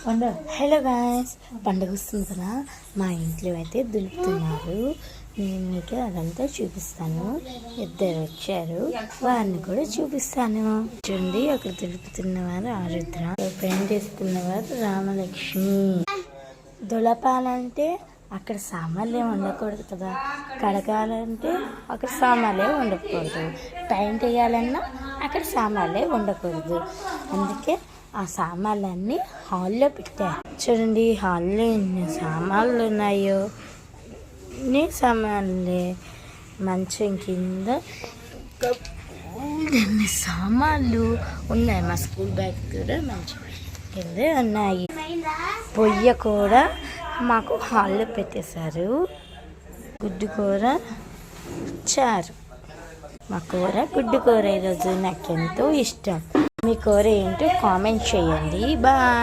Hello guys, పండుగ వస్తుంది కదా. మా ఇంట్లో అయితే దులుపుతున్నారు. నేను మీకు అదంతా చూపిస్తాను. ఇద్దరు వచ్చారు, వారిని కూడా చూపిస్తాను. చూడండి, అక్కడ దులుపుతున్నవారు ఆరుద్ర, పెయింట్ చేస్తున్నవారు రామలక్ష్మి. దులపాలంటే అక్కడ సామాన్లే ఉండకూడదు కదా, కడగాలంటే అక్కడ సామాన్లే ఉండకూడదు, పెయింట్ వేయాలన్నా అక్కడ సామాన్లే ఉండకూడదు. అందుకే ఆ సామాన్లన్నీ హాల్లో పెట్టారు. చూడండి, హాల్లో ఎన్ని సామాన్లు ఉన్నాయో. అన్ని సామాన్లే. మంచం కింద ఎన్ని సామాన్లు ఉన్నాయి. మా స్కూల్ బ్యాగ్ కూడా మంచం కింద ఉన్నాయి. పొయ్య కూడా మాకు హాల్లో పెట్టేశారు. గుడ్డు కూర, చారు. మా కూర గుడ్డు కూర ఈరోజు నాకు ఎంతో ఇష్టం. మీ కూర ఏంటో కామెంట్ చేయండి. బాయ్.